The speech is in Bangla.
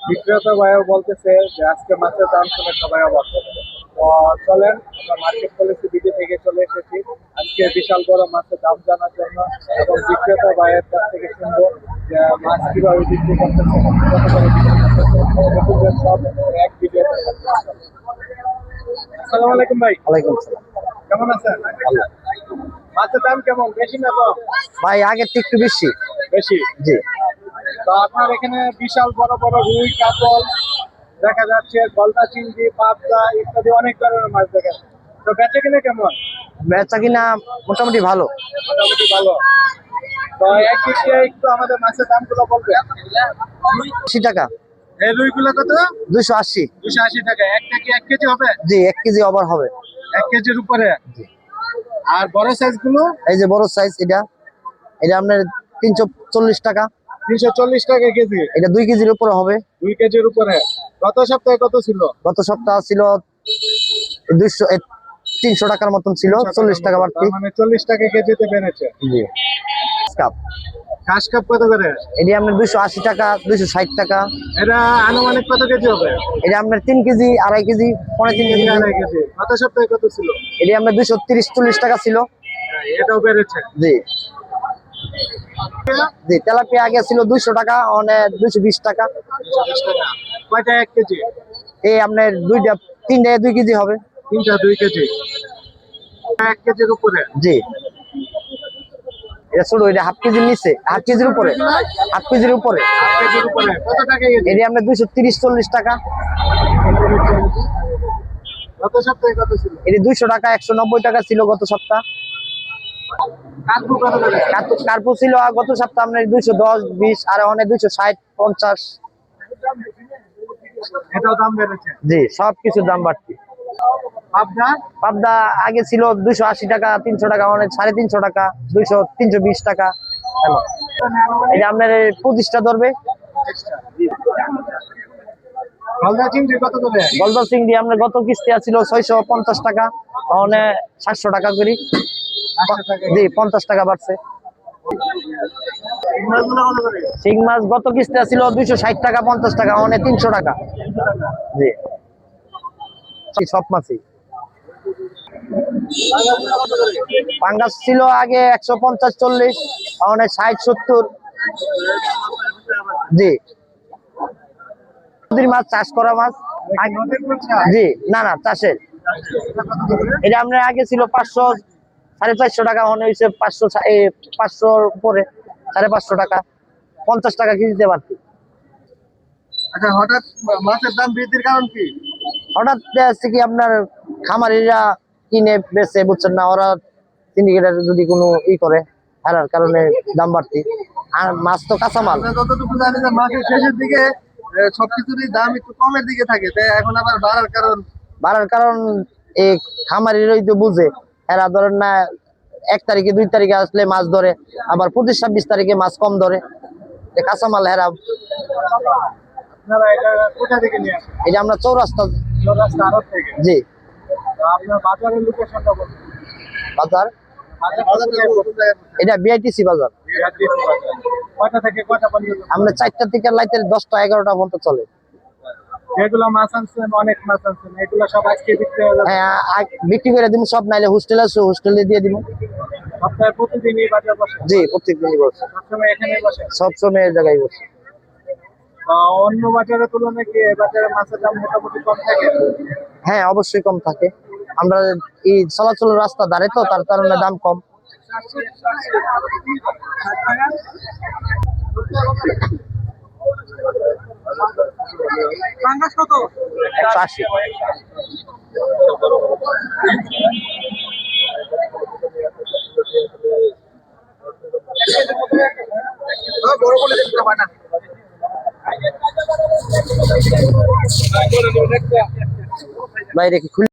বিক্রেতা ভাইও বলতেছে যে আজকে মাছের দাম শুনে সবাই অবাক। তো চলেন আমরা মার্কেট পলিসি বিডি থেকে চলে এসেছি আজকে বিশাল বড় মাছের দাম জানার জন্য এবং বিক্রেতা ভাইয়ের কাছ থেকে শুনবো যে মাছ কিভাবে বিক্রি করতেছে, কত করে বিক্রি করতেছে, সব এক ভিডিওতে। আসসালামু আলাইকুম ভাই। ওয়ালাইকুম আসসালাম। কেমন আছেন? মাছের দাম কেমন, বেশি না কম? ভাই আগের থেকে একটু বেশি। বেশি? জি। তো আপনার এখানে বিশাল বড় বড় রুই, কাতল দেখা যাচ্ছে, গলদা চিংড়ি, পাবদা ইত্যাদি অনেক ধরনের মাছ দেখা যাচ্ছে। তো বেচে কিনে কেমন? বেচা কিনা মোটামুটি ভালো। মোটামুটি ভালো। তো এক দিক দিয়ে একটু আমাদের মাছের দামগুলো বলবে। 80 টাকা। এই রুইগুলো কত? 280। 280 টাকা। একটা কি 1 কেজি হবে? জি, 1 কেজি ওভার হবে। 1 কেজির উপরে? জি। আর বড় সাইজ গুলো? এই যে বড় সাইজ, এটা আপনার 340 টাকা। 340 টাকা কেজি। এটা 2 কেজির উপরে হবে। 2 কেজির উপরে। গত সপ্তাহে কত ছিল? গত সপ্তাহ ছিল 300 টাকার মতন ছিল, 40 টাকা বাড়তি। মানে 40 টাকা কেজিতে বেড়েছে। জি। কাপ ঘাস কাপ কত করে? এটি আপনার 280 টাকা, 260 টাকা। এটা আনুমানিক কত কেজি হবে? এটা আপনার 3 কেজি, 2.5 কেজি, 3.5 কেজি। 2.5 কেজি। গত সপ্তাহে কত ছিল? এটি আপনার 230-40 টাকা ছিল। এটাও বেড়েছে। জি জি। তেলাপিয়া আগে ছিল 200 টাকা, অনেক 220 টাকা। 220 টাকা। কয়টা 1 কেজি? এই আপনার তিনটা 2 কেজি হবে। তিনটা 2 কেজি। 1 কেজির উপরে? জি। এটা ছোট, এটা হাফ কেজির নিচে, হাফ কেজির উপরে, হাফ কেজির উপরে। 1 কেজির উপরে কত টাকা কেজি? এটি আপনার 230-40 টাকা। গত সপ্তাহে কত ছিল? এটি 200 টাকা, 190 টাকা ছিল গত সপ্তাহ। কাকু কত করে? কার্পু ছিল গত সপ্তাহ আপনার 210-20, আর অনেক 260-50। এটাও দাম বেড়েছে। জি, সবকিছুর দাম বাড়তি। পাবদা? পাবদা আগে ছিল 280 টাকা, 300 টাকা, অনেক 350 টাকা, 320 টাকা। এটা আপনার 25টা ধরবে। গলদা চিংড়ি কত করে? গলদা চিংড়ি আপনার গত কিস্তি ছিল 650 টাকা, অনেক 700 টাকা করি। 800 টাকা। জি, 50 টাকা বাড়ছে। মাছগুলো কত করে? শিং মাছ গত কিস্তি ছিল 260 টাকা, 50 টাকা, অনেক 300 টাকা। জি, সব মাছই। পাঙ্গাস ছিল আগে 150-40, অনেক 60-70। জি। নদীর মাছ, চাষ করা মাছ। জি, না না, চাষের। এটা আপনার আগে ছিল 500, 450 টাকা, মনে হয়েছে 500 উপরে, 550 টাকা, 50 টাকা কেজিতে বাড়তি। আচ্ছা, হঠাৎ মাছের দাম বৃদ্ধির কারণ কি? হঠাৎ আছে কি আপনার খামারিরা কিনে বেচে, বুঝছেন না, ওরা সিন্ডিকেটের যদি কোনো করে হারার কারণে দাম বাড়তি। আর মাছ তো কাঁচামাল। আমরা যতটুকু জানি যে মাসের শেষের দিকে সবকিছুরই দাম একটু কমের দিকে থাকে, তাই এখন আবার বাড়ার কারণ এই খামারিরাই তো বুঝে। এরা ধরেন না 1 তারিখে 2 তারিখে আসলে মাছ ধরে, আবার 25-26 তারিখে মাছ কম ধরে। কাঁচামাল হেরা। আপনারা এটা কোথা থেকে নিয়ে আসেন? এটা আমরা চৌরাস্তা। চৌরাস্তা আড়ত থেকে? জি। তো আপনার বাজারের লোকেশনটা বলুন। বাজার এটা বিআইটিসি বাজার। কয়টা থেকে কয়টা পর্যন্ত? আমরা 4টা থেকে রাতে 10টা 11টা পর্যন্ত চলে। যেগুলো মাছ আনছেন, অনেক মাছ আনছেন, এগুলো সব আজকে বিক্রি হয়ে যাবে? হ্যাঁ, বিক্রি করে দিব সব, নাইলে হোস্টেল আছে, হোস্টেলে দিয়ে দিব। সপ্তাহে প্রতিদিনই বাজার বসে? জি, প্রত্যেকদিনই বসে। সবসময় এখানে বসে? সবসময় এই জায়গায় বসে। অন্য বাজারের তুলনায় কি এই বাজারে মাছের দাম মোটামুটি কম থাকে? হ্যাঁ, অবশ্যই কম থাকে। আমরা এই চলাচল রাস্তা ধারে তো, তার কারণে দাম কম। কত? 180। বাইরে কি খুলে